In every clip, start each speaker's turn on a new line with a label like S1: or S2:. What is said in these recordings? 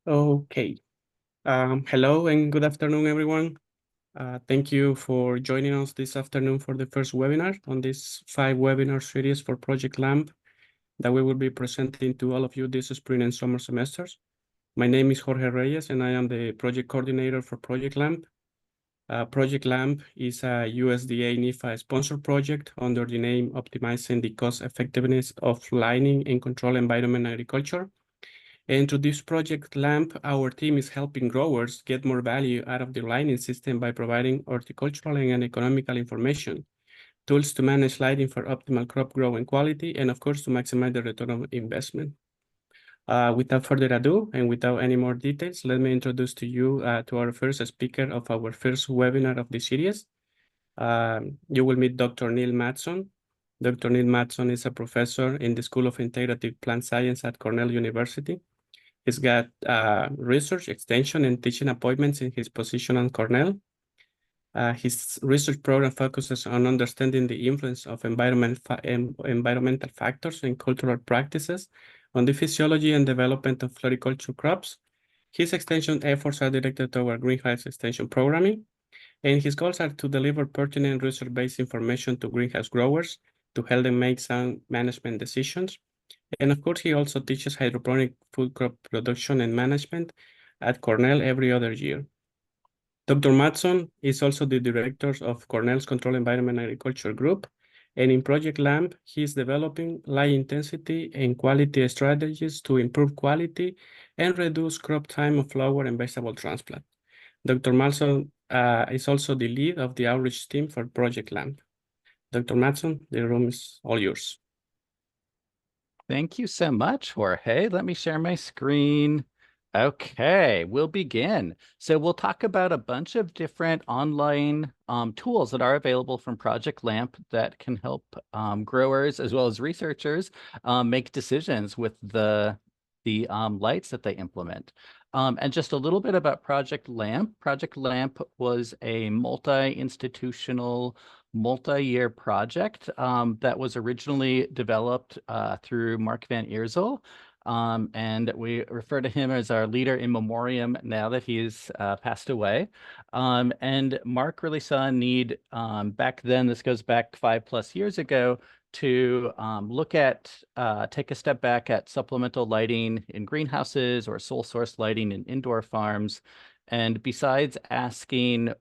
S1: Okay. Hello and good afternoon, everyone. Thank you for joining us this afternoon for the first webinar on this 5-webinar series for Project LAMP that we will be presenting to all of you this spring and summer semesters. My name is Jorge Reyes, and I am the project coordinator for Project LAMP. Project LAMP is a USDA NIFA sponsored project under the name Optimizing the Cost Effectiveness of Lighting in Controlled Environment Agriculture. And through this project LAMP, our team is helping growers get more value out of their lighting system by providing horticultural and economical information, tools to manage lighting for optimal crop growth and quality, and of course, to maximize the return on investment. Without further ado, and without any more details, let me introduce to you to our first speaker of our first webinar of the series. You will meet Dr. Neil Mattson. Dr. Neil Mattson is a professor in the School of Integrative Plant Science at Cornell University. He's got research, extension, and teaching appointments in his position at Cornell. His research program focuses on understanding the influence of environmental factors and cultural practices on the physiology and development of floriculture crops. His extension efforts are directed toward greenhouse extension programming, and his goals are to deliver pertinent research-based information to greenhouse growers to help them make sound management decisions. And of course, he also teaches hydroponic food crop production and management at Cornell every other year. Dr. Mattson is also the director of Cornell's Controlled Environment Agriculture Group, and in Project LAMP, he is developing light intensity and quality strategies to improve quality and reduce crop time of flower and vegetable transplant. Dr. Mattson is also the lead of the outreach team for Project LAMP. Dr. Mattson, the room is all yours.
S2: Thank you so much, Jorge. Let me share my screen. Okay, we'll begin. So we'll talk about a bunch of different online tools that are available from Project LAMP that can help growers as well as researchers make decisions with the lights that they implement. And just a little bit about Project LAMP. Project LAMP was a multi-institutional, multi-year project that was originally developed through Mark Van Eersel. And we refer to him as our leader in memoriam now that he's passed away. And Mark really saw a need back then, this goes back 5+ years ago, to look at, take a step back at supplemental lighting in greenhouses or sole source lighting in indoor farms. And besides asking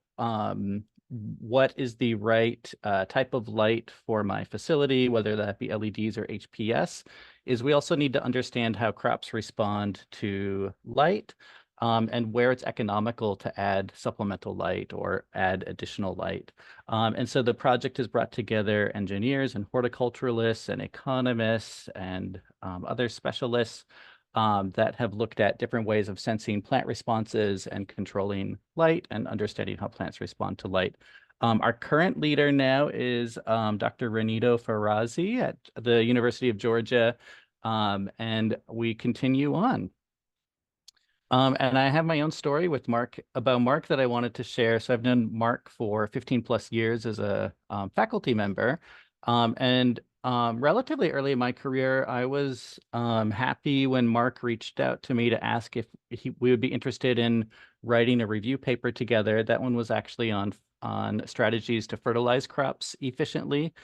S2: what is the right type of light for my facility, whether that be LEDs or HPS, is we also need to understand how crops respond to light and where it's economical to add supplemental light or add additional light. And so the project has brought together engineers and horticulturalists and economists and other specialists that have looked at different ways of sensing plant responses and controlling light and understanding how plants respond to light. Our current leader now is Dr. Renito Farazi at the University of Georgia, and we continue on. And I have my own story with Mark, about Mark, that I wanted to share. So I've known Mark for 15+ years as a faculty member, and relatively early in my career, I was happy when Mark reached out to me to ask if we would be interested in writing a review paper together. That one was actually on strategies to fertilize crops efficiently.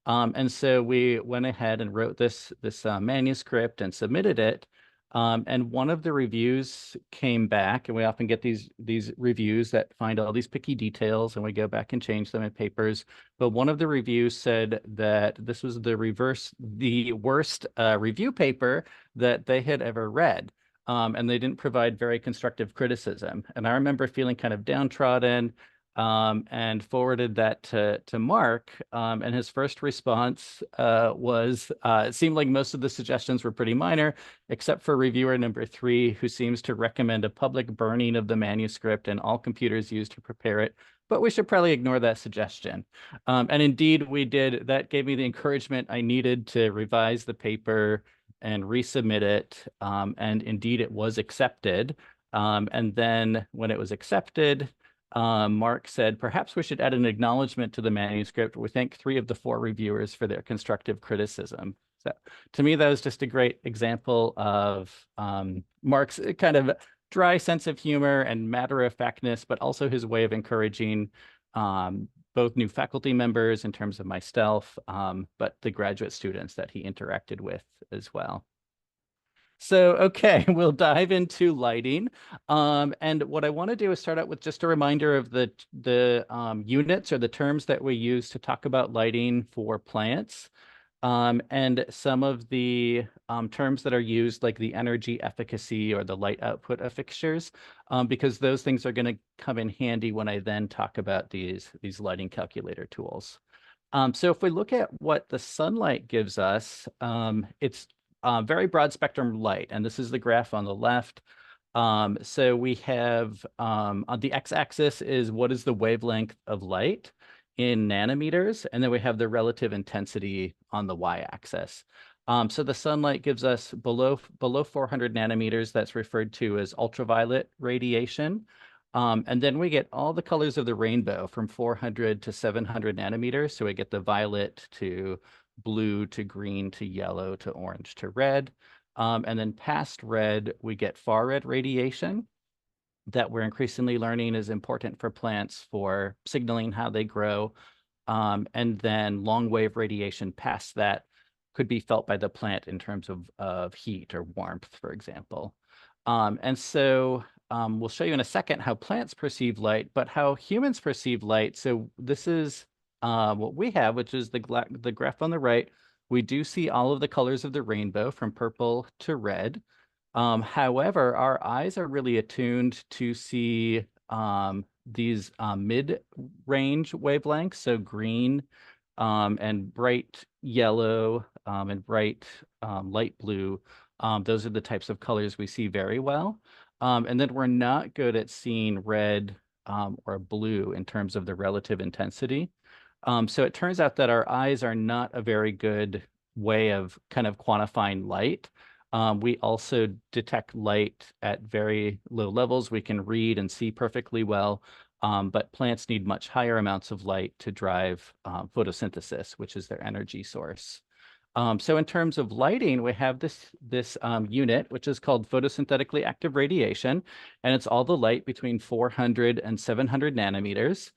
S2: And so we went ahead and wrote this manuscript and submitted it. And one of the reviews came back, and we often get these reviews that find all these picky details, and we go back and change them in papers. But one of the reviews said that this was the worst review paper that they had ever read. And they didn't provide very constructive criticism. And I remember feeling kind of downtrodden, and forwarded that to Mark. And his first response was, it seemed like most of the suggestions were pretty minor, except for reviewer number 3, who seems to recommend a public burning of the manuscript and all computers used to prepare it. But we should probably ignore that suggestion. And indeed, we did. That gave me the encouragement I needed to revise the paper and resubmit it. And indeed, it was accepted. And then when it was accepted, Mark said, perhaps we should add an acknowledgement to the manuscript. We thank 3 of the 4 reviewers for their constructive criticism. So to me, that was just a great example of Mark's kind of dry sense of humor and matter-of-factness, but also his way of encouraging both new faculty members in terms of myself, but the graduate students that he interacted with as well. So, okay, we'll dive into lighting. And what I want to do is start out with just a reminder of the units or the terms that we use to talk about lighting for plants. And some of the terms that are used, like the energy efficacy or the light output of fixtures, because those things are going to come in handy when I then talk about these lighting calculator tools. So if we look at what the sunlight gives us, it's very broad spectrum light, and this is the graph on the left. So we have on the x-axis is what is the wavelength of light in nanometers, and then we have the relative intensity on the y-axis. So the sunlight gives us below 400 nanometers. That's referred to as ultraviolet radiation. And then we get all the colors of the rainbow from 400 to 700 nanometers. So we get the violet to blue to green to yellow to orange to red. And then past red, we get far red radiation that we're increasingly learning is important for plants for signaling how they grow. And then long wave radiation past that could be felt by the plant in terms of heat or warmth, for example. And so we'll show you in a second how plants perceive light, but how humans perceive light. So this is what we have, which is the graph on the right. We do see all of the colors of the rainbow from purple to red. However, our eyes are really attuned to see these mid-range wavelengths, so green and bright yellow and bright light blue. Those are the types of colors we see very well. And then we're not good at seeing red or blue in terms of the relative intensity. So it turns out that our eyes are not a very good way of kind of quantifying light. We also detect light at very low levels. We can read and see perfectly well, but plants need much higher amounts of light to drive photosynthesis, which is their energy source. So in terms of lighting, we have this unit, which is called photosynthetically active radiation, and it's all the light between 400 and 700 nanometers.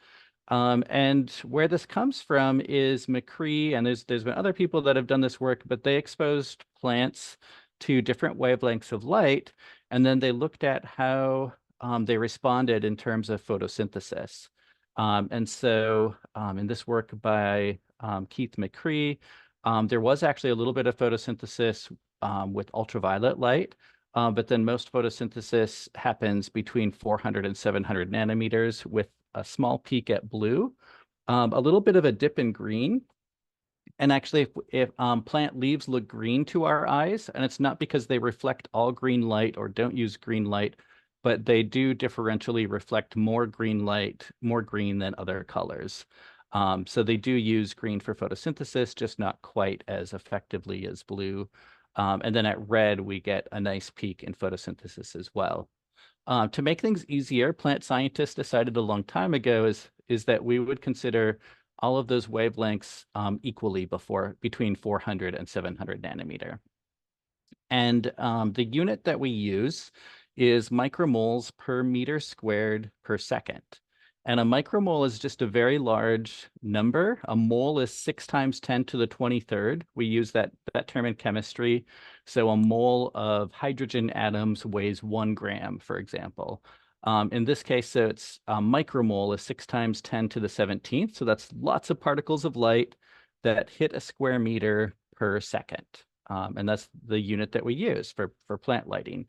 S2: And where this comes from is McCree, and there's been other people that have done this work, but they exposed plants to different wavelengths of light, and then they looked at how they responded in terms of photosynthesis. And so in this work by Keith McCree, there was actually a little bit of photosynthesis with ultraviolet light, but then most photosynthesis happens between 400 and 700 nanometers with a small peak at blue, a little bit of a dip in green. And actually, if plant leaves look green to our eyes, and it's not because they reflect all green light or don't use green light, but they do differentially reflect more green light, more green than other colors. So they do use green for photosynthesis, just not quite as effectively as blue. And then at red, we get a nice peak in photosynthesis as well. To make things easier, plant scientists decided a long time ago is that we would consider all of those wavelengths equally between 400 and 700 nanometer. And the unit that we use is micromoles per meter squared per second. And a micromole is just a very large number. A mole is 6 times 10 to the 23rd. We use that term in chemistry. So a mole of hydrogen atoms weighs 1 gram, for example. In this case, so it's a micromole is 6 times 10 to the 17th. So that's lots of particles of light that hit a square meter per second. And that's the unit that we use for plant lighting.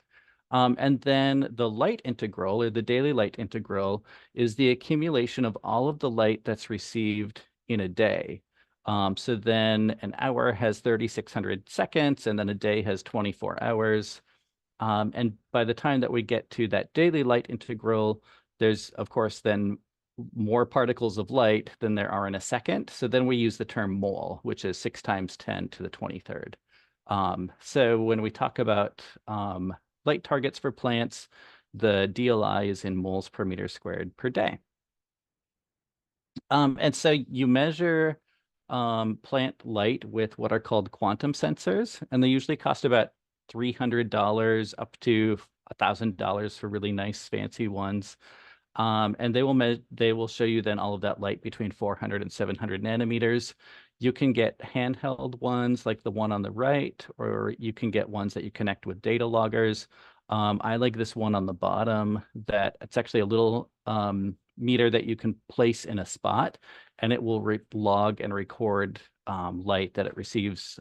S2: And then the light integral, or the daily light integral, is the accumulation of all of the light that's received in a day. So then an hour has 3,600 seconds, and then a day has 24 hours. And by the time that we get to that daily light integral, there's, of course, then more particles of light than there are in a second. So then we use the term mole, which is 6 times 10 to the 23rd. So when we talk about light targets for plants, the DLI is in moles per meter squared per day. And so you measure plant light with what are called quantum sensors, and they usually cost about $300 up to $1,000 for really nice fancy ones. And they will show you then all of that light between 400 and 700 nanometers. You can get handheld ones like the one on the right, or you can get ones that you connect with data loggers. I like this one on the bottom that it's actually a little meter that you can place in a spot, and it will log and record light that it receives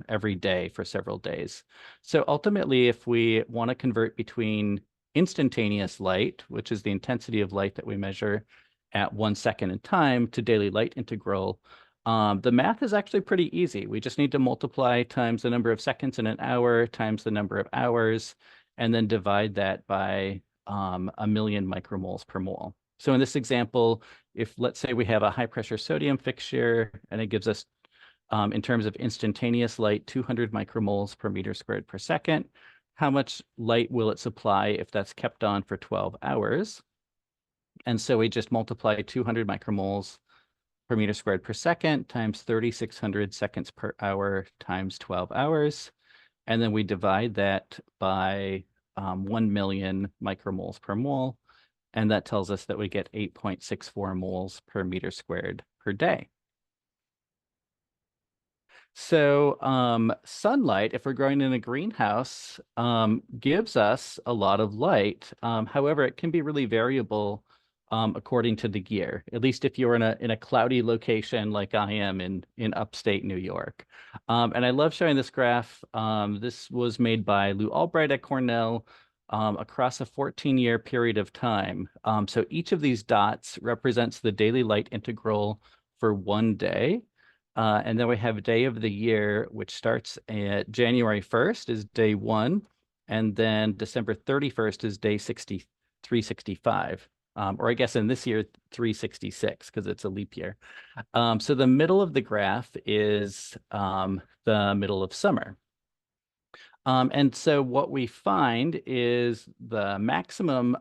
S2: every day for several days. So ultimately, if we want to convert between instantaneous light, which is the intensity of light that we measure at 1 second in time, to daily light integral, the math is actually pretty easy. We just need to multiply times the number of seconds in an hour times the number of hours, and then divide that by 1,000,000 micromoles per mole. So in this example, if let's say we have a high pressure sodium fixture and it gives us, in terms of instantaneous light, 200 micromoles per meter squared per second, how much light will it supply if that's kept on for 12 hours? And so we just multiply 200 micromoles per meter squared per second times 3,600 seconds per hour times 12 hours. And then we divide that by 1,000,000 micromoles per mole. And that tells us that we get 8.64 moles per meter squared per day. So sunlight, if we're growing in a greenhouse, gives us a lot of light. However, it can be really variable according to the year, at least if you're in a cloudy location like I am in upstate New York. And I love showing this graph. This was made by Lou Albright at Cornell across a 14-year period of time. So each of these dots represents the daily light integral for 1 day. And then we have day of the year, which starts at January 1st is day 1, and then December 31st is day 365, or I guess in this year, 366, because it's a leap year. So the middle of the graph is the middle of summer. And so what we find is the maximum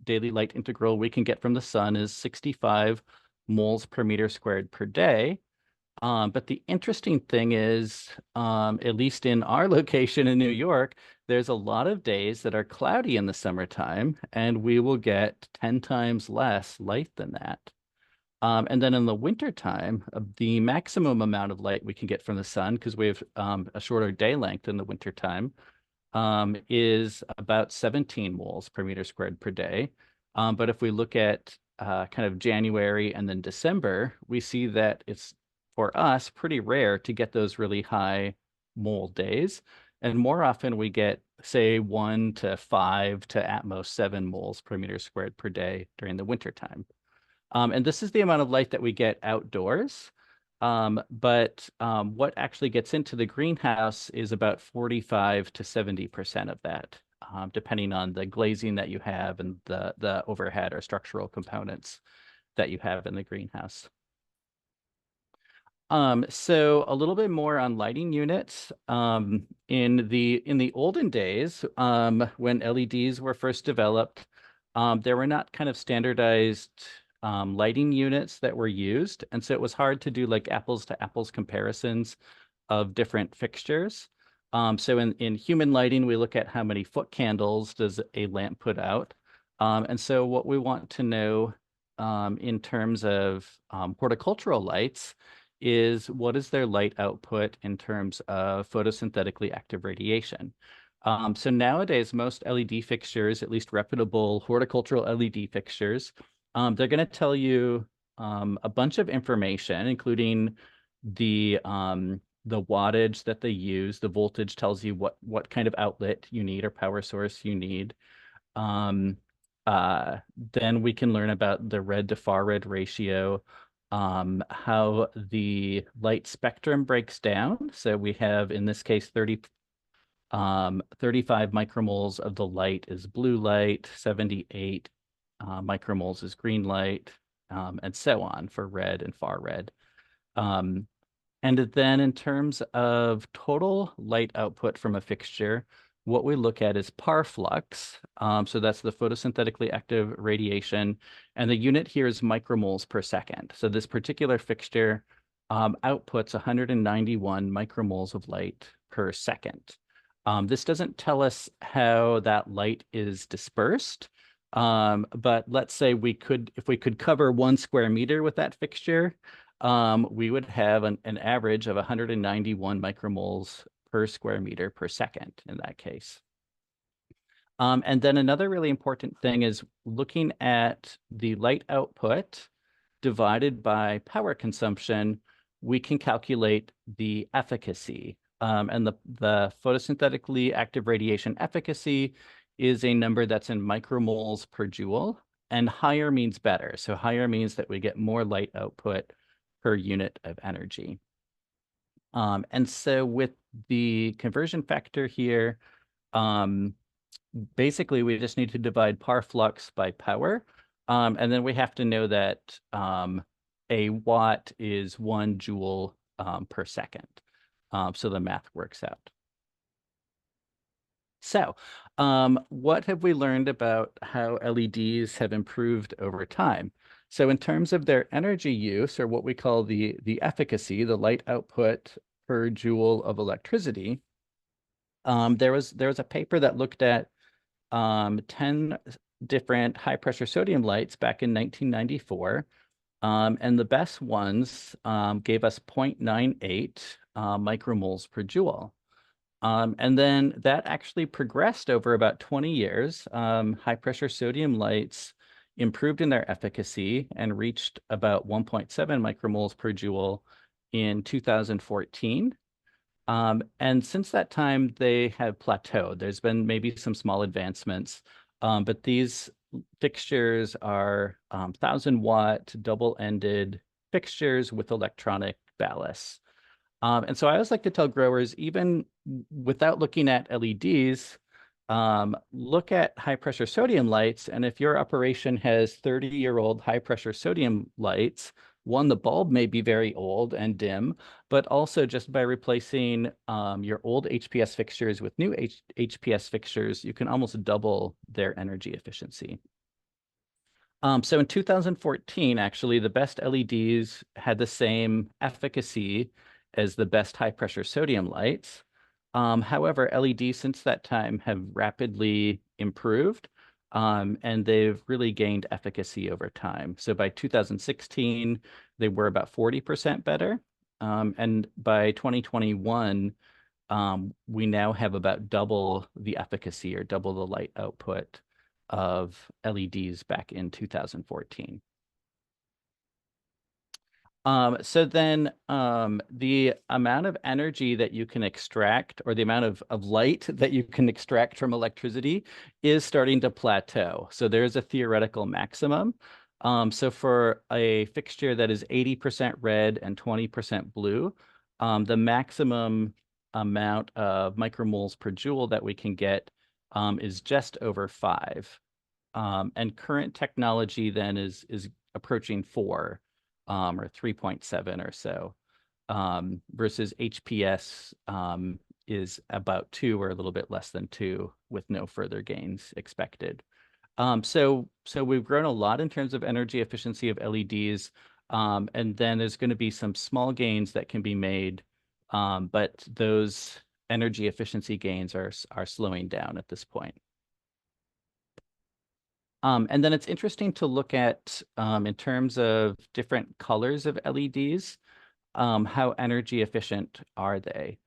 S2: daily light integral we can get from the sun is 65 moles per meter squared per day. But the interesting thing is, at least in our location in New York, there's a lot of days that are cloudy in the summertime, and we will get 10 times less light than that. And then in the wintertime, the maximum amount of light we can get from the sun, because we have a shorter day length in the wintertime, is about 17 moles per meter squared per day. But if we look at kind of January and then December, we see that it's, for us, pretty rare to get those really high mole days. And more often we get, say, 1 to 5 to at most 7 moles per meter squared per day during the wintertime. And this is the amount of light that we get outdoors. But what actually gets into the greenhouse is about 45 to 70% of that, depending on the glazing that you have and the overhead or structural components that you have in the greenhouse. So a little bit more on lighting units. In the olden days, when LEDs were first developed, there were not kind of standardized lighting units that were used, and so it was hard to do like apples to apples comparisons of different fixtures. So in human lighting, we look at how many foot candles does a lamp put out, and so what we want to know in terms of horticultural lights is what is their light output in terms of photosynthetically active radiation. So nowadays, most LED fixtures, at least reputable horticultural LED fixtures, they're going to tell you a bunch of information, including the wattage that they use. The voltage tells you what kind of outlet you need or power source you need. Then we can learn about the red to far red ratio, how the light spectrum breaks down. So we have, in this case, 35 micromoles of the light is blue light, 78 micromoles is green light, and so on for red and far red. And then in terms of total light output from a fixture, what we look at is par flux. So that's the photosynthetically active radiation. And the unit here is micromoles per second. So this particular fixture outputs 191 micromoles of light per second. This doesn't tell us how that light is dispersed, but let's say if we could cover 1 square meter with that fixture, we would have an average of 191 micromoles per square meter per second in that case. And then another really important thing is looking at the light output divided by power consumption, we can calculate the efficacy. And the photosynthetically active radiation efficacy is a number that's in micromoles per joule, and higher means better. So higher means that we get more light output per unit of energy. And so with the conversion factor here, basically we just need to divide par flux by power. And then we have to know that a watt is 1 joule per second. So the math works out. So what have we learned about how LEDs have improved over time? So in terms of their energy use, or what we call the efficacy, the light output per joule of electricity, there was a paper that looked at 10 different high pressure sodium lights back in 1994. And the best ones gave us 0.98 micromoles per joule. And then that actually progressed over about 20 years. High pressure sodium lights improved in their efficacy and reached about 1.7 micromoles per joule in 2014. And since that time, they have plateaued. There's been maybe some small advancements, but these fixtures are 1,000-watt double-ended fixtures with electronic ballasts. And so I always like to tell growers, even without looking at LEDs, look at high-pressure sodium lights. And if your operation has 30-year-old high-pressure sodium lights, one, the bulb may be very old and dim, but also just by replacing your old HPS fixtures with new HPS fixtures, you can almost double their energy efficiency. So in 2014, actually, the best LEDs had the same efficacy as the best high-pressure sodium lights. However, LEDs since that time have rapidly improved, and they've really gained efficacy over time. So by 2016, they were about 40% better. And by 2021, we now have about double the efficacy or double the light output of LEDs back in 2014. So then the amount of energy that you can extract, or the amount of light that you can extract from electricity, is starting to plateau. So there's a theoretical maximum. So for a fixture that is 80% red and 20% blue, the maximum amount of micromoles per joule that we can get is just over 5. And current technology then is approaching 4. Or 3.7 or so, versus HPS is about 2 or a little bit less than 2 with no further gains expected. So we've grown a lot in terms of energy efficiency of LEDs, and then there's going to be some small gains that can be made, but those energy efficiency gains are slowing down at this point. And then it's interesting to look at, in terms of different colors of LEDs, how energy efficient are they?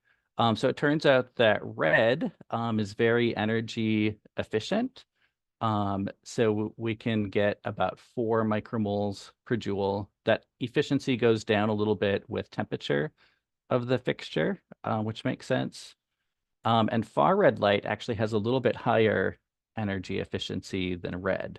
S2: So it turns out that red is very energy efficient. So we can get about 4 micromoles per joule. That efficiency goes down a little bit with temperature of the fixture, which makes sense. And far red light actually has a little bit higher energy efficiency than red.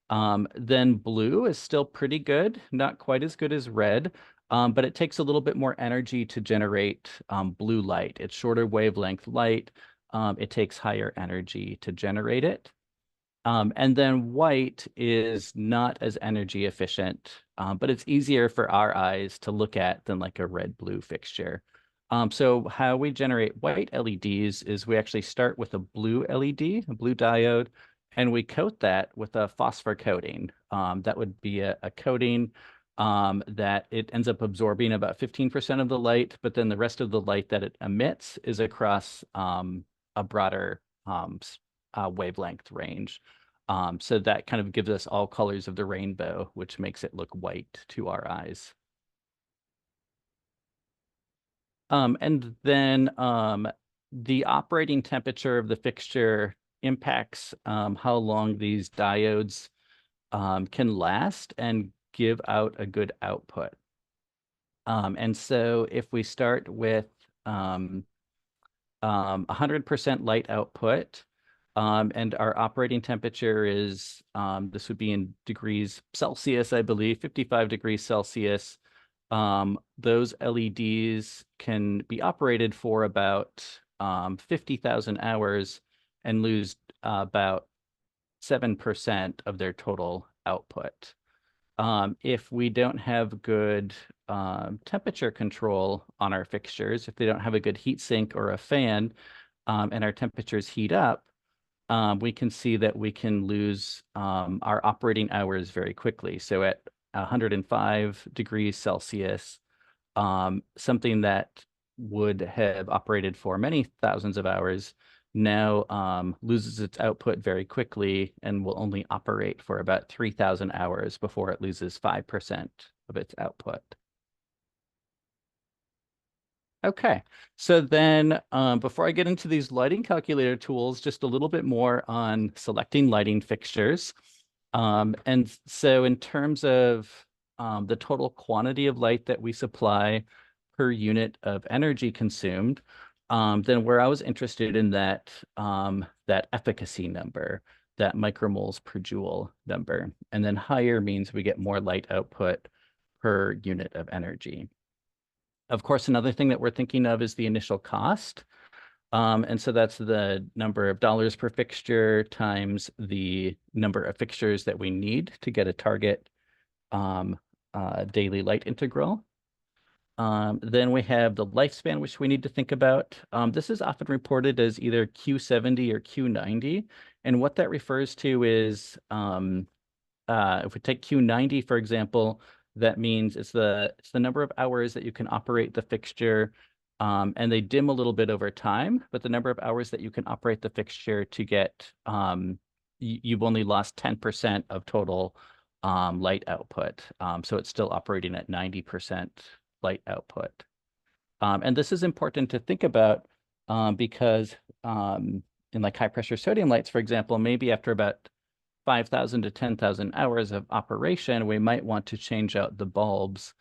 S2: Then blue is still pretty good, not quite as good as red, but it takes a little bit more energy to generate blue light. It's shorter wavelength light. It takes higher energy to generate it. And then white is not as energy efficient, but it's easier for our eyes to look at than like a red-blue fixture. So how we generate white LEDs is we actually start with a blue LED, a blue diode, and we coat that with a phosphor coating. That would be a coating that it ends up absorbing about 15% of the light, but then the rest of the light that it emits is across a broader wavelength range. So that kind of gives us all colors of the rainbow, which makes it look white to our eyes. And then the operating temperature of the fixture impacts how long these diodes can last and give out a good output. And so if we start with 100% light output, and our operating temperature is, this would be in degrees Celsius, I believe, 55 degrees Celsius. Those LEDs can be operated for about 50,000 hours and lose about 7% of their total output. If we don't have good temperature control on our fixtures, if they don't have a good heat sink or a fan, and our temperatures heat up, we can see that we can lose our operating hours very quickly. So at 105 degrees Celsius, something that would have operated for many thousands of hours now loses its output very quickly and will only operate for about 3,000 hours before it loses 5% of its output. Okay, so then before I get into these lighting calculator tools, just a little bit more on selecting lighting fixtures. And so in terms of the total quantity of light that we supply per unit of energy consumed, then where I was interested in that, that efficacy number, that micromoles per joule number. And then higher means we get more light output per unit of energy. Of course, another thing that we're thinking of is the initial cost. And so that's the number of dollars per fixture times the number of fixtures that we need to get a target daily light integral. Then we have the lifespan, which we need to think about. This is often reported as either Q70 or Q90. And what that refers to is, if we take Q90, for example, that means it's the number of hours that you can operate the fixture, and they dim a little bit over time, but the number of hours that you can operate the fixture to get, you've only lost 10% of total light output. So it's still operating at 90% light output. And this is important to think about because in like high pressure sodium lights, for example, maybe after about 5,000 to 10,000 hours of operation, we might want to change out the bulbs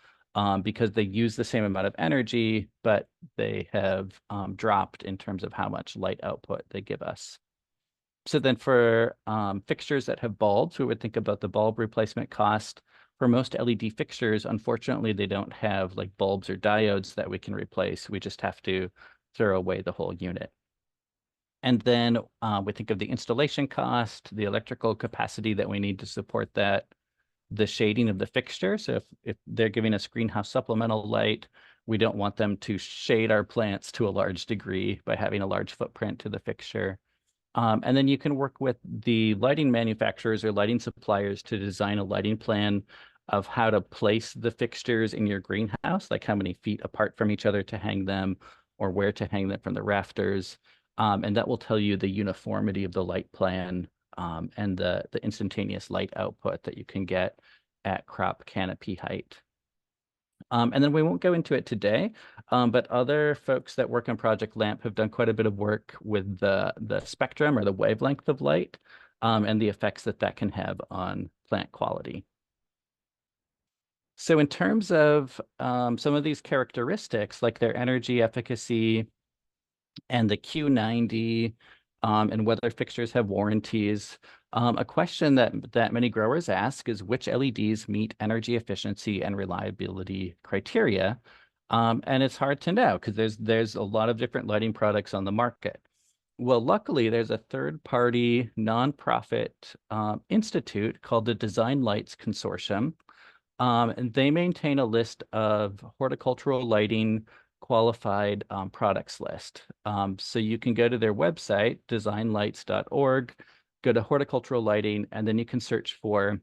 S2: because they use the same amount of energy, but they have dropped in terms of how much light output they give us. So then for fixtures that have bulbs, we would think about the bulb replacement cost. For most LED fixtures, unfortunately, they don't have like bulbs or diodes that we can replace. We just have to throw away the whole unit. And then we think of the installation cost, the electrical capacity that we need to support that, the shading of the fixture. So if they're giving us greenhouse supplemental light, we don't want them to shade our plants to a large degree by having a large footprint to the fixture. And then you can work with the lighting manufacturers or lighting suppliers to design a lighting plan of how to place the fixtures in your greenhouse, like how many feet apart from each other to hang them or where to hang them from the rafters. And that will tell you the uniformity of the light plan and the instantaneous light output that you can get at crop canopy height. And then we won't go into it today, but other folks that work on Project LAMP have done quite a bit of work with the spectrum or the wavelength of light and the effects that that can have on plant quality. So in terms of some of these characteristics, like their energy efficacy and the Q90 and whether fixtures have warranties, a question that many growers ask is which LEDs meet energy efficiency and reliability criteria. And it's hard to know because there's a lot of different lighting products on the market. Well, luckily, there's a third-party nonprofit institute called the Design Lights Consortium. And they maintain a list of horticultural lighting qualified products list. So you can go to their website, designlights.org, go to horticultural lighting, and then you can search for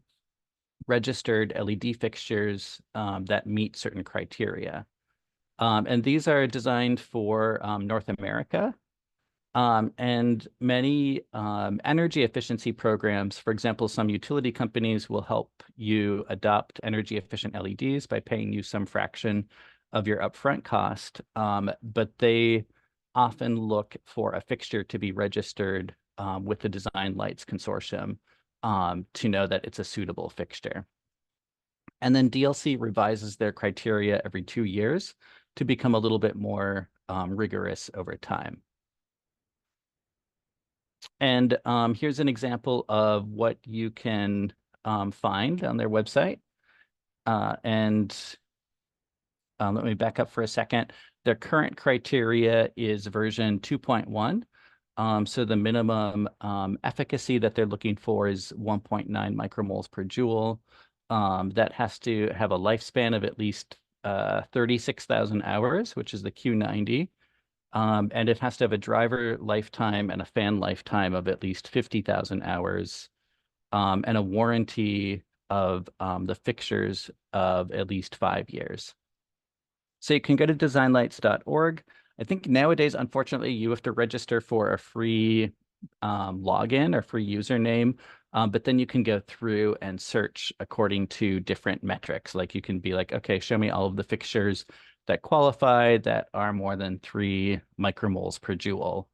S2: registered LED fixtures that meet certain criteria. And these are designed for North America. And many energy efficiency programs, for example, some utility companies will help you adopt energy efficient LEDs by paying you some fraction of your upfront cost. But they often look for a fixture to be registered with the Design Lights Consortium to know that it's a suitable fixture. And then DLC revises their criteria every 2 years to become a little bit more rigorous over time. And here's an example of what you can find on their website. And let me back up for a second. Their current criteria is version 2.1. So the minimum efficacy that they're looking for is 1.9 micromoles per joule. That has to have a lifespan of at least 36,000 hours, which is the Q90. And it has to have a driver lifetime and a fan lifetime of at least 50,000 hours, and a warranty of the fixtures of at least 5 years. So you can go to designlights.org. I think nowadays, unfortunately, you have to register for a free login or free username, but then you can go through and search according to different metrics. Like you can be like, okay, show me all of the fixtures that qualify that are more than 3 micromoles per joule,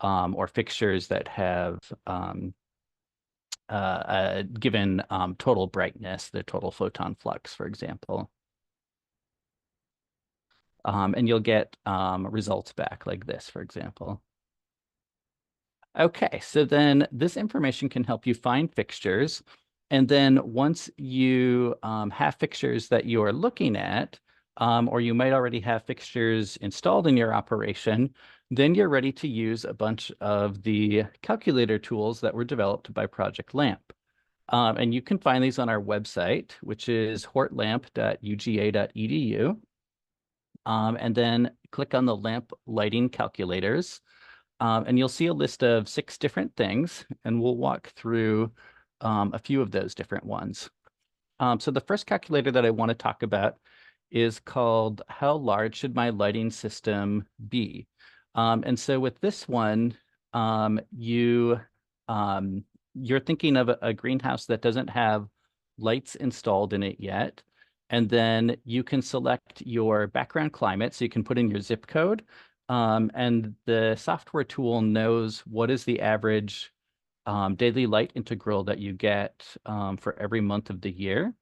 S2: or fixtures that have a given total brightness, the total photon flux, for example. And you'll get results back like this, for example. Okay, so then this information can help you find fixtures. And then once you have fixtures that you are looking at, or you might already have fixtures installed in your operation, then you're ready to use a bunch of the calculator tools that were developed by Project LAMP. And you can find these on our website, which is hortlamp.uga.edu. And then click on the LAMP lighting calculators. And you'll see a list of 6 different things, and we'll walk through a few of those different ones. So the first calculator that I want to talk about is called How Large Should My Lighting System Be? And so with this one, you're thinking of a greenhouse that doesn't have lights installed in it yet. And then you can select your background climate. So you can put in your zip code. And the software tool knows what is the average daily light integral that you get for every month of the year.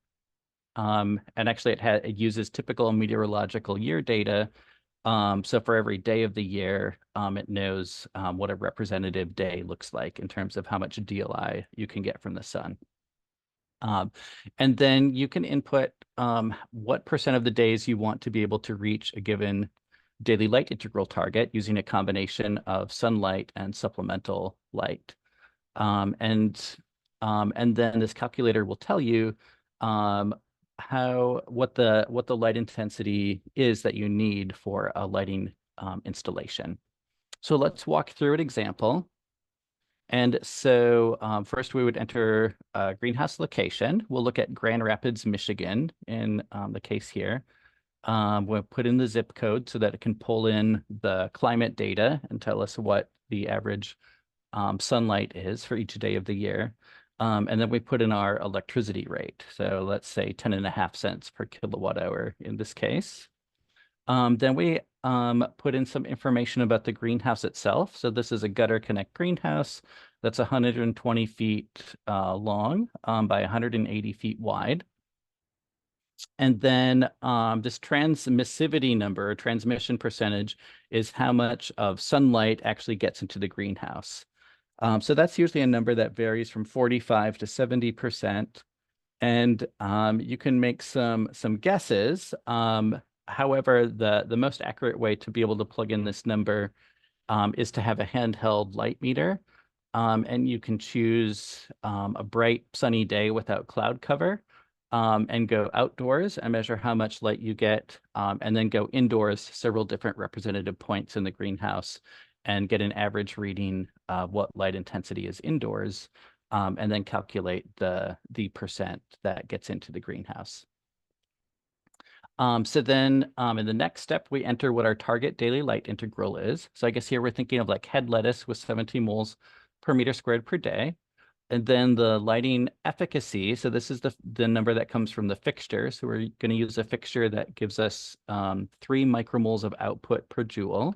S2: And actually, it uses typical meteorological year data. So for every day of the year, it knows what a representative day looks like in terms of how much DLI you can get from the sun. And then you can input what percent of the days you want to be able to reach a given daily light integral target using a combination of sunlight and supplemental light. And then this calculator will tell you what the light intensity is that you need for a lighting installation. So let's walk through an example. And so first we would enter a greenhouse location. We'll look at Grand Rapids, Michigan in the case here. We'll put in the zip code so that it can pull in the climate data and tell us what the average sunlight is for each day of the year. And then we put in our electricity rate. So let's say 10.5 cents per kilowatt hour in this case. Then we put in some information about the greenhouse itself. So this is a gutter connect greenhouse that's 120 feet long by 180 feet wide. And then this transmissivity number, or transmission percentage, is how much of sunlight actually gets into the greenhouse. So that's usually a number that varies from 45 to 70%. And you can make some guesses. However, the most accurate way to be able to plug in this number is to have a handheld light meter. And you can choose a bright sunny day without cloud cover, and go outdoors and measure how much light you get, and then go indoors several different representative points in the greenhouse and get an average reading of what light intensity is indoors, and then calculate the percent that gets into the greenhouse. So then in the next step, we enter what our target daily light integral is. So I guess here we're thinking of like head lettuce with 17 moles per meter squared per day. And then the lighting efficacy. So this is the number that comes from the fixture. So we're going to use a fixture that gives us 3 micromoles of output per joule.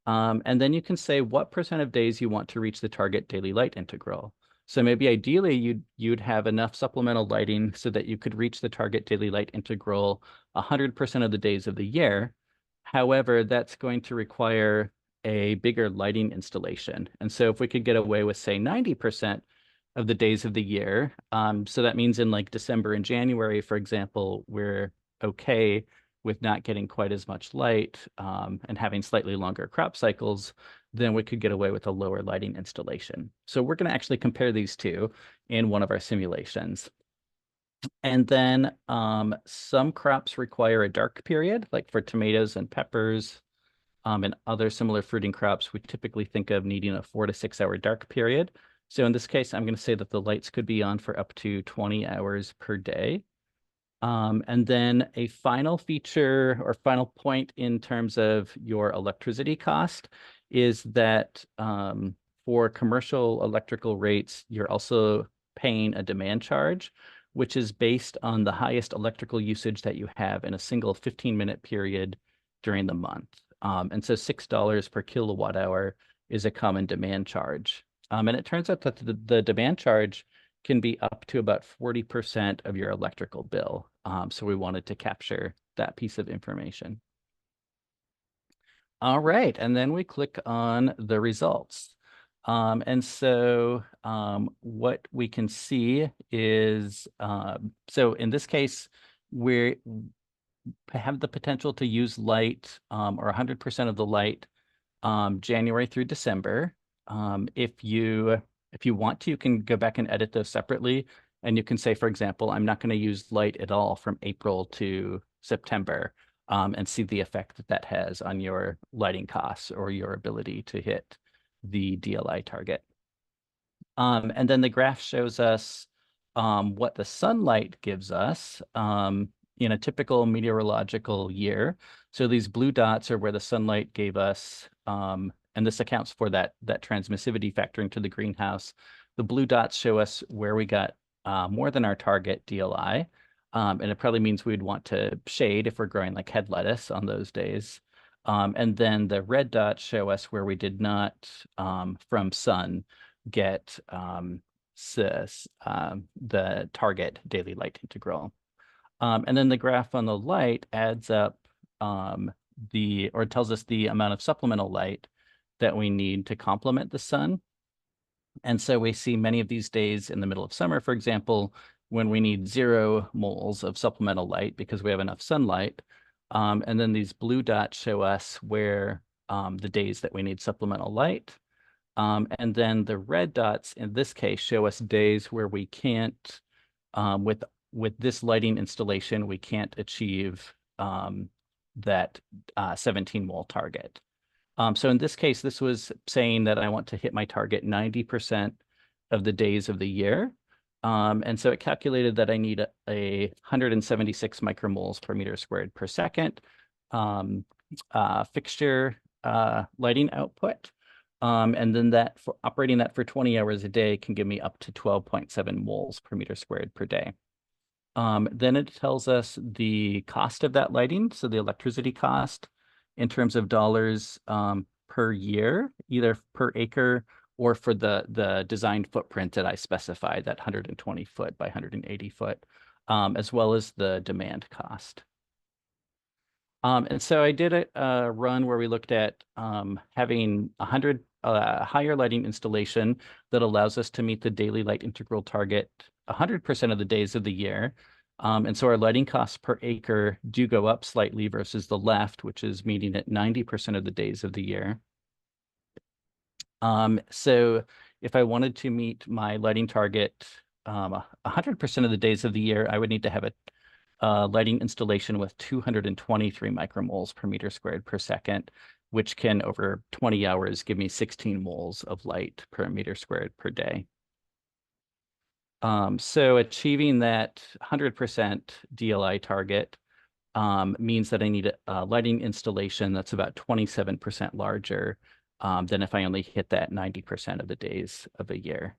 S2: And then you can say what percent of days you want to reach the target daily light integral. So maybe ideally you'd have enough supplemental lighting so that you could reach the target daily light integral 100% of the days of the year. However, that's going to require a bigger lighting installation. And so if we could get away with, say, 90% of the days of the year, so that means in like December and January, for example, we're okay with not getting quite as much light and having slightly longer crop cycles, then we could get away with a lower lighting installation. So we're going to actually compare these two in one of our simulations. And then some crops require a dark period, like for tomatoes and peppers and other similar fruiting crops, we typically think of needing a 4 to 6 hour dark period. So in this case, I'm going to say that the lights could be on for up to 20 hours per day. And then a final feature or final point in terms of your electricity cost is that for commercial electrical rates, you're also paying a demand charge, which is based on the highest electrical usage that you have in a single 15-minute period during the month. And so $6 per kilowatt hour is a common demand charge. And it turns out that the demand charge can be up to about 40% of your electrical bill. So we wanted to capture that piece of information. All right, and then we click on the results. And so what we can see is, so in this case, we have the potential to use light or 100% of the light January through December. If you want to, you can go back and edit those separately. And you can say, for example, I'm not going to use light at all from April to September and see the effect that that has on your lighting costs or your ability to hit the DLI target. And then the graph shows us what the sunlight gives us in a typical meteorological year. So these blue dots are where the sunlight gave us, and this accounts for that transmissivity factor into the greenhouse. The blue dots show us where we got more than our target DLI, and it probably means we'd want to shade if we're growing like head lettuce on those days. And then the red dots show us where we did not, from sun, get the target daily light integral. And then the graph on the light adds up or tells us the amount of supplemental light that we need to complement the sun. And so we see many of these days in the middle of summer, for example, when we need 0 moles of supplemental light because we have enough sunlight. And then these blue dots show us where the days that we need supplemental light. And then the red dots in this case show us days where we can't, with this lighting installation, we can't achieve that 17 mole target. So in this case, this was saying that I want to hit my target 90% of the days of the year. And so it calculated that I need a 176 micromoles per meter squared per second fixture lighting output. And then that for operating that for 20 hours a day can give me up to 12.7 moles per meter squared per day. Then it tells us the cost of that lighting, so the electricity cost in terms of dollars per year, either per acre or for the design footprint that I specified, that 120 foot by 180 foot, as well as the demand cost. And so I did a run where we looked at having 100 higher lighting installation that allows us to meet the daily light integral target 100% of the days of the year. And so our lighting costs per acre do go up slightly versus the left, which is meeting it 90% of the days of the year. So if I wanted to meet my lighting target 100% of the days of the year, I would need to have a lighting installation with 223 micromoles per meter squared per second, which can over 20 hours give me 16 moles of light per meter squared per day. So achieving that 100% DLI target means that I need a lighting installation that's about 27% larger than if I only hit that 90% of the days of a year.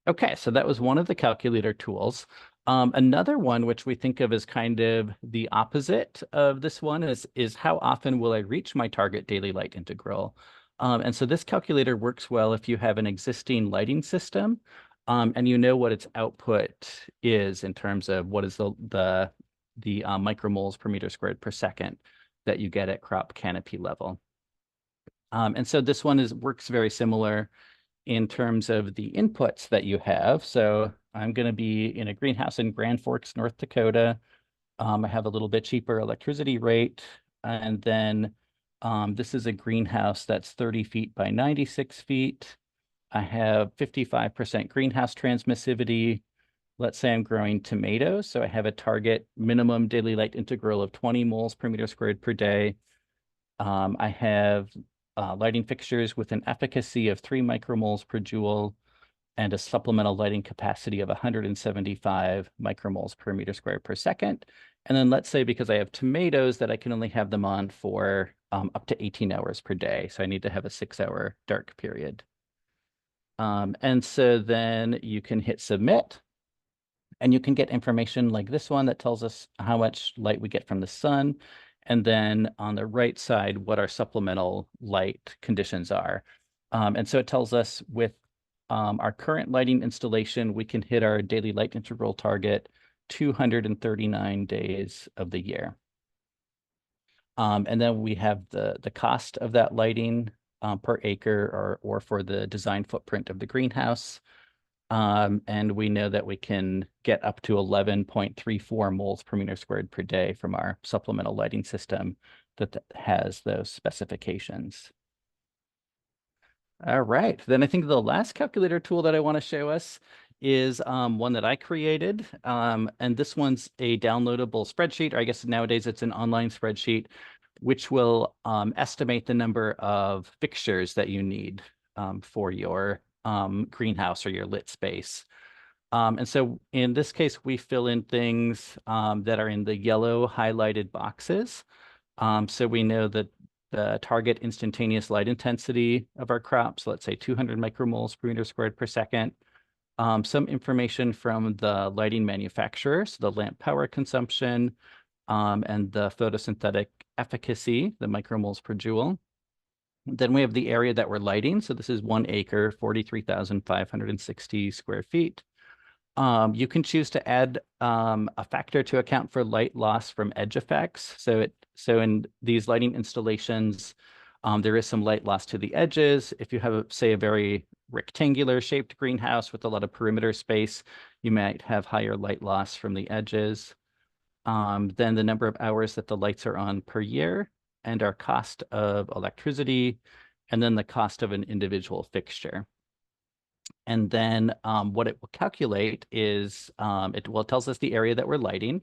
S2: Okay, so that was one of the calculator tools. Another one, which we think of as kind of the opposite of this one, is how often will I reach my target daily light integral? And so this calculator works well if you have an existing lighting system, and you know what its output is in terms of what is the micromoles per meter squared per second that you get at crop canopy level. And so this one works very similar in terms of the inputs that you have. So I'm going to be in a greenhouse in Grand Forks, North Dakota. I have a little bit cheaper electricity rate. And then this is a greenhouse that's 30 feet by 96 feet. I have 55% greenhouse transmissivity. Let's say I'm growing tomatoes. So I have a target minimum daily light integral of 20 moles per meter squared per day. I have lighting fixtures with an efficacy of 3 micromoles per joule and a supplemental lighting capacity of 175 micromoles per meter squared per second. And then let's say because I have tomatoes that I can only have them on for up to 18 hours per day. So I need to have a 6-hour dark period. And so then you can hit submit. And you can get information like this one that tells us how much light we get from the sun. And then on the right side, what our supplemental light conditions are. And so it tells us with our current lighting installation, we can hit our daily light integral target 239 days of the year. And then we have the cost of that lighting per acre or for the design footprint of the greenhouse. And we know that we can get up to 11.34 moles per meter squared per day from our supplemental lighting system that has those specifications. All right, then I think the last calculator tool that I want to show us is one that I created. And this one's a downloadable spreadsheet, or I guess nowadays it's an online spreadsheet, which will estimate the number of fixtures that you need for your greenhouse or your lit space. And so in this case, we fill in things that are in the yellow highlighted boxes. So we know that the target instantaneous light intensity of our crops, let's say 200 micromoles per meter squared per second. Some information from the lighting manufacturer, so the lamp power consumption, and the photosynthetic efficacy, the micromoles per joule. Then we have the area that we're lighting. So this is 1 acre, 43,560 square feet. You can choose to add a factor to account for light loss from edge effects. So in these lighting installations, there is some light loss to the edges. If you have, say, a very rectangular shaped greenhouse with a lot of perimeter space, you might have higher light loss from the edges. Then the number of hours that the lights are on per year, and our cost of electricity, and then the cost of an individual fixture. And then what it will calculate is, it tells us the area that we're lighting,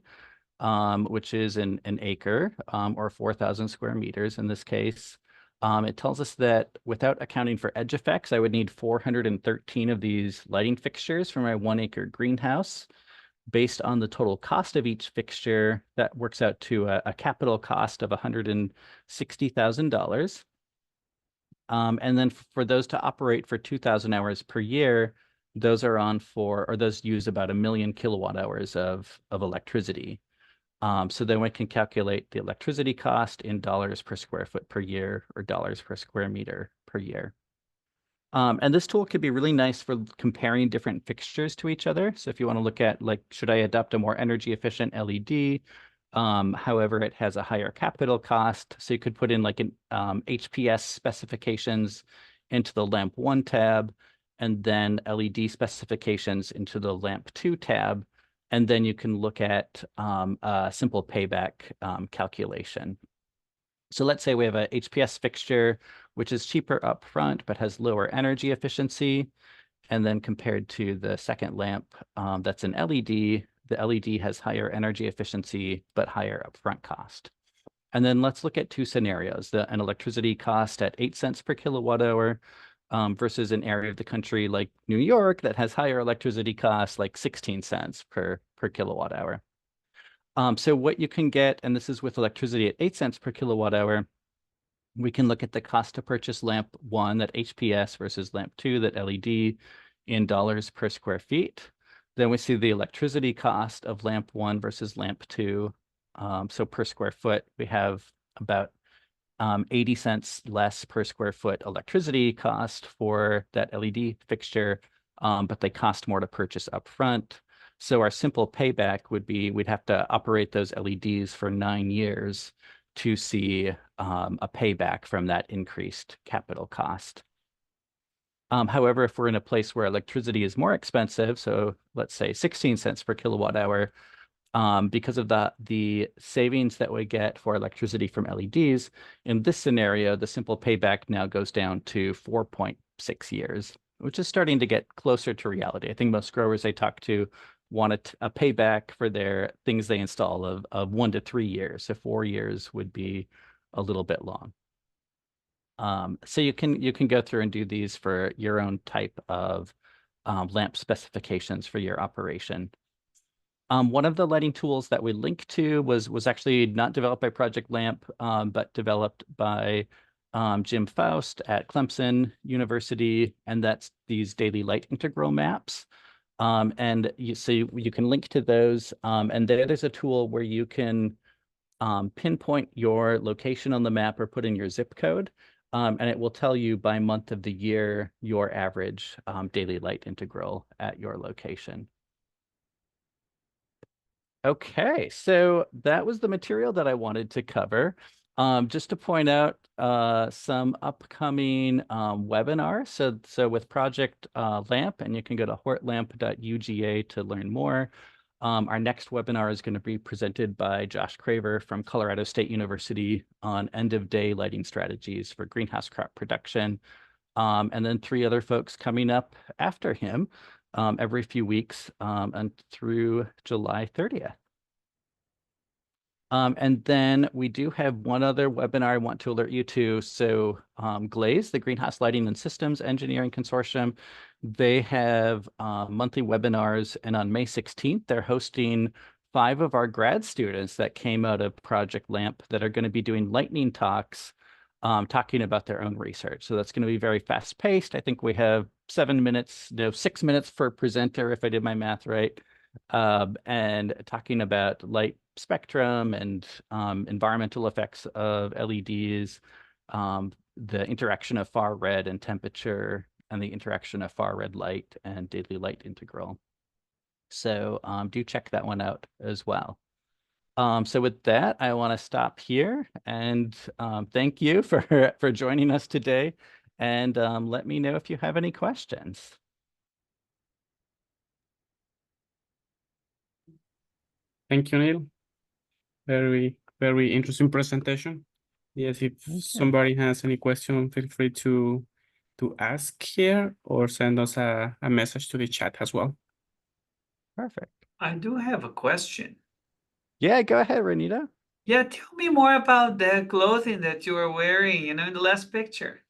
S2: which is an acre or 4,000 square meters in this case. It tells us that without accounting for edge effects, I would need 413 of these lighting fixtures for my 1 acre greenhouse. Based on the total cost of each fixture, that works out to a capital cost of $160,000. And then for those to operate for 2,000 hours per year, those use about 1 million kilowatt hours of electricity. So then we can calculate the electricity cost in dollars per square foot per year or dollars per square meter per year. And this tool could be really nice for comparing different fixtures to each other. So if you want to look at, like, should I adopt a more energy efficient LED? However, it has a higher capital cost. So you could put in like an HPS specifications into the lamp 1 tab, and then LED specifications into the lamp 2 tab. And then you can look at a simple payback calculation. So let's say we have a HPS fixture, which is cheaper up front, but has lower energy efficiency. And then compared to the second lamp, that's an LED, the LED has higher energy efficiency, but higher upfront cost. And then let's look at 2 scenarios, an electricity cost at 8 cents per kilowatt hour versus an area of the country like New York that has higher electricity costs, like 16 cents per kilowatt hour. So what you can get, and this is with electricity at 8 cents per kilowatt hour, we can look at the cost to purchase lamp 1, that HPS, versus lamp 2, that LED, in dollars per square feet. Then we see the electricity cost of lamp 1 versus lamp 2. So per square foot, we have about 80 cents less per square foot electricity cost for that LED fixture, but they cost more to purchase upfront. So our simple payback would be we'd have to operate those LEDs for 9 years to see a payback from that increased capital cost. However, if we're in a place where electricity is more expensive, so let's say 16 cents per kilowatt hour, because of the savings that we get for electricity from LEDs, in this scenario, the simple payback now goes down to 4.6 years, which is starting to get closer to reality. I think most growers I talk to want a payback for their things they install of 1 to 3 years. So 4 years would be a little bit long. So you can go through and do these for your own type of lamp specifications for your operation. One of the lighting tools that we linked to was actually not developed by Project Lamp, but developed by Jim Faust at Clemson University, and that's these daily light integral maps. And so you can link to those, and there's a tool where you can pinpoint your location on the map or put in your zip code, and it will tell you by month of the year your average daily light integral at your location. Okay, so that was the material that I wanted to cover. Just to point out some upcoming webinars. So with Project LAMP, and you can go to hortlamp.uga to learn more. Our next webinar is going to be presented by Josh Craver from Colorado State University on end-of-day lighting strategies for greenhouse crop production. And then 3 other folks coming up after him every few weeks and through July 30th. And then we do have one other webinar I want to alert you to. So GLAZE, the Greenhouse Lighting and Systems Engineering Consortium, they have monthly webinars. And on May 16th, they're hosting 5 of our grad students that came out of Project LAMP that are going to be doing lightning talks, talking about their own research. So that's going to be very fast paced. I think we have 7 minutes, no, 6 minutes per presenter, if I did my math right, and talking about light spectrum and environmental effects of LEDs, the interaction of far red and temperature, and the interaction of far red light and daily light integral. So do check that one out as well. So with that, I want to stop here and thank you for joining us today. And let me know if you have any questions.
S1: Thank you, Neil. Very, very interesting presentation. Yes, if somebody has any question, feel free to ask here or send us a message to the chat as well.
S2: Perfect.
S3: I do have a question.
S2: Yeah, go ahead, Renita.
S3: Yeah, tell me more about the clothing that you are wearing, in the last picture.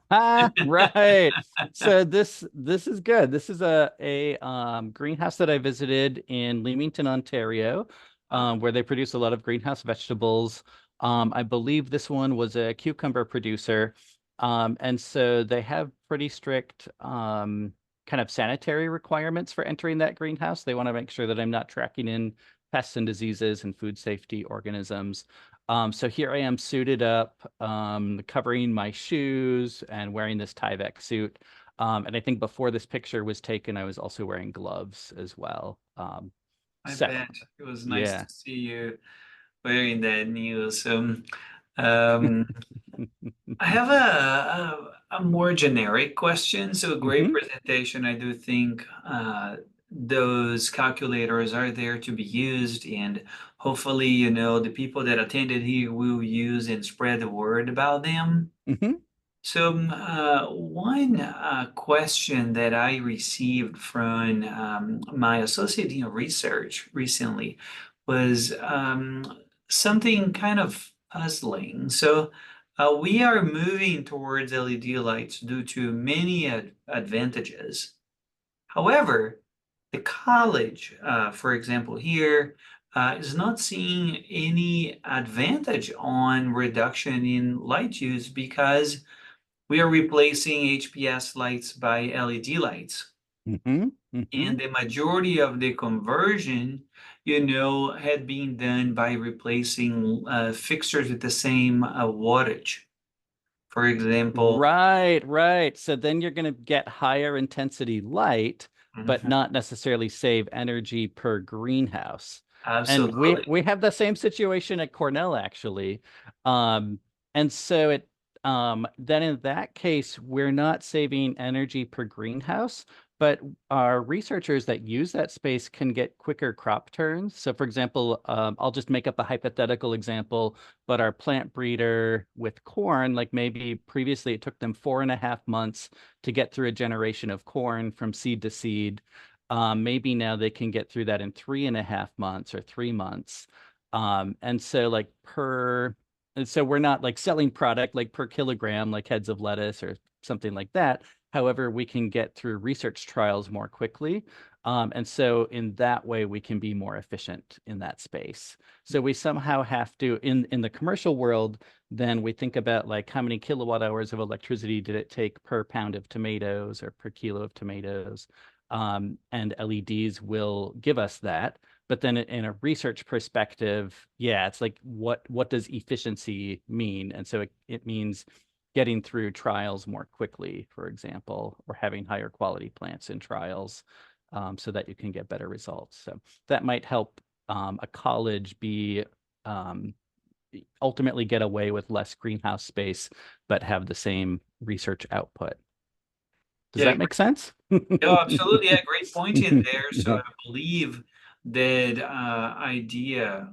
S2: Right. So this is good. This is a greenhouse that I visited in Leamington, Ontario, where they produce a lot of greenhouse vegetables. I believe this one was a cucumber producer. And so they have pretty strict kind of sanitary requirements for entering that greenhouse. They want to make sure that I'm not tracking in pests and diseases and food safety organisms. So here I am suited up, covering my shoes and wearing this Tyvek suit. And I think before this picture was taken, I was also wearing gloves as well.
S3: I bet it was nice to see you wearing that news. I have a more generic question. So great presentation. I do think those calculators are there to be used, and hopefully, the people that attended here will use and spread the word about them. So one question that I received from my associate in research recently was something kind of puzzling. So we are moving towards LED lights due to many advantages. However, the college, for example, here is not seeing any advantage on reduction in light use because we are replacing HPS lights by LED lights.
S2: Mm-hmm.
S3: And the majority of the conversion, had been done by replacing fixtures with the same wattage. For example,
S2: Right, right. So then you're going to get higher intensity light, but
S3: mhm,
S2: not necessarily save energy per greenhouse. And we
S3: absolutely.
S2: we have the same situation at Cornell, actually. And so then in that case, we're not saving energy per greenhouse, but our researchers that use that space can get quicker crop turns. So for example, I'll just make up a hypothetical example, but our plant breeder with corn, like maybe previously it took them 4.5 months to get through a generation of corn from seed to seed. Maybe now they can get through that in 3.5 months or 3 months. And so we're not like selling product like per kilogram, like heads of lettuce or something like that. However, we can get through research trials more quickly. And so in that way, we can be more efficient in that space. So we somehow have to, in the commercial world, then we think about like how many kilowatt hours of electricity did it take per pound of tomatoes or per kilo of tomatoes. And LEDs will give us that. But then in a research perspective, yeah, it's like what does efficiency mean? And so it means getting through trials more quickly, for example, or having higher quality plants in trials, so that you can get better results. So that might help a college be ultimately get away with less greenhouse space, but have the same research output. Does
S3: Yeah,
S2: that make sense?
S3: no, absolutely. Yeah, great point in there. So I believe that idea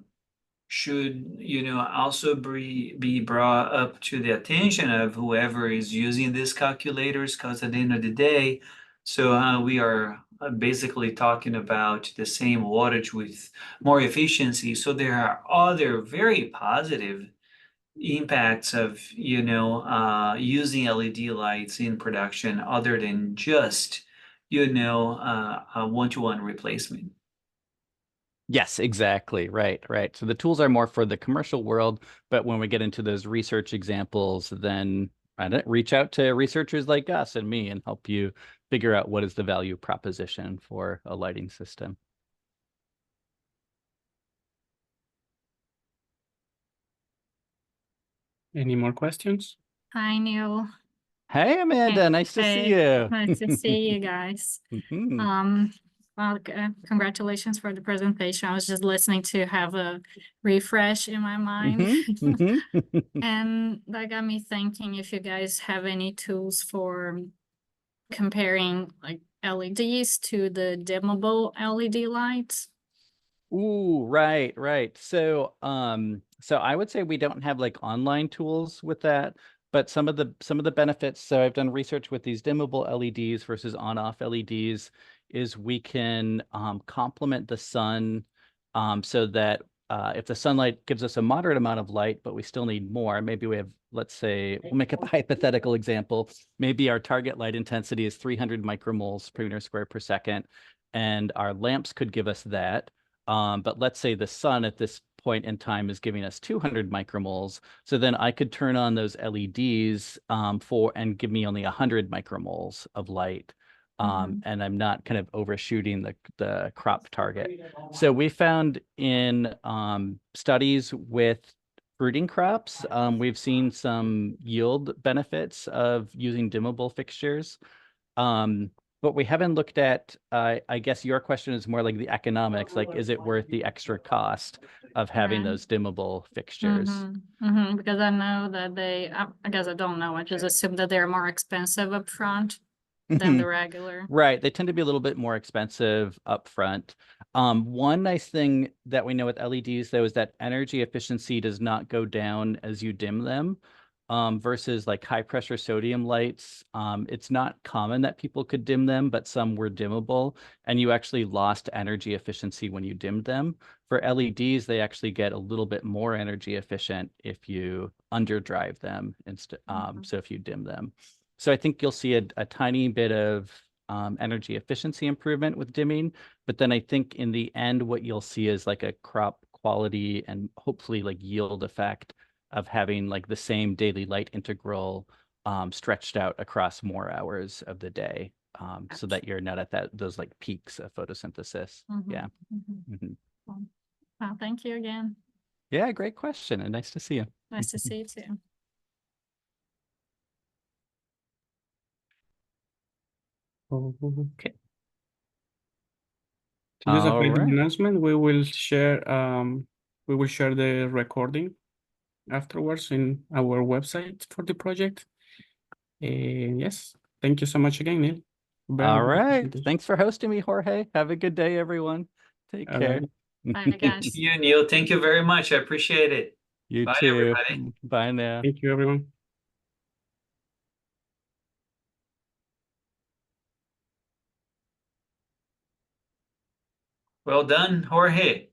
S3: should, also be brought up to the attention of whoever is using these calculators, because at the end of the day, so we are basically talking about the same wattage with more efficiency. So there are other very positive impacts of, using LED lights in production other than just, a one-to-one replacement.
S2: Yes, exactly. Right, right. So the tools are more for the commercial world, but when we get into those research examples, then reach out to researchers like us and me and help you figure out what is the value proposition for a lighting system.
S1: Any more questions?
S4: Hi, Neil.
S2: Hey, Amanda, nice to see you.
S4: Nice to see you guys.
S2: Mhm.
S4: Well, congratulations for the presentation. I was just listening to have a refresh in my mind.
S2: Mhm.
S4: And that got me thinking if you guys have any tools for comparing like LEDs to the dimmable LED lights.
S2: Ooh, right, right. So I would say we don't have like online tools with that, but some of the benefits. So I've done research with these dimmable LEDs versus on-off LEDs is we can complement the sun, so that if the sunlight gives us a moderate amount of light, but we still need more, maybe we have, let's say, we'll make up a hypothetical example. Maybe our target light intensity is 300 micromoles per meter square per second, and our lamps could give us that. But let's say the sun at this point in time is giving us 200 micromoles. So then I could turn on those LEDs and give me only 100 micromoles of light. And I'm not kind of overshooting the crop target. So we found in studies with fruiting crops, we've seen some yield benefits of using dimmable fixtures. But we haven't looked at, I guess your question is more like the economics, like is it worth the extra cost of having
S4: Right.
S2: those dimmable fixtures?
S4: Because I know that I guess I don't know, I just assume that they're more expensive up front than the regular.
S2: Right. They tend to be a little bit more expensive up front. One nice thing that we know with LEDs, though, is that energy efficiency does not go down as you dim them, versus like high pressure sodium lights. It's not common that people could dim them, but some were dimmable, and you actually lost energy efficiency when you dimmed them. For LEDs, they actually get a little bit more energy efficient if you underdrive them instead. So if you dim them. So I think you'll see a tiny bit of energy efficiency improvement with dimming. But then I think in the end, what you'll see is like a crop quality and hopefully like yield effect of having like the same daily light integral stretched out across more hours of the day, so that you're not at those like peaks of photosynthesis. Yeah.
S4: Well, thank you again.
S2: Yeah, great question, and nice to see you.
S4: Nice to see you too.
S1: Okay. Just a
S2: All
S1: final
S2: right.
S1: announcement. We will share the recording afterwards in our website for the project. Yes, thank you so much again, Neil.
S2: All
S1: Good
S2: right.
S1: presentation.
S2: Thanks for hosting me, Jorge. Have a good day, everyone. Take
S1: All
S2: care.
S1: right.
S4: Bye, guys.
S3: You, Neil, thank you very much. I appreciate it.
S2: You
S3: Bye,
S2: too.
S3: everybody.
S2: Bye now.
S1: Thank you, everyone.
S3: Well done, Jorge.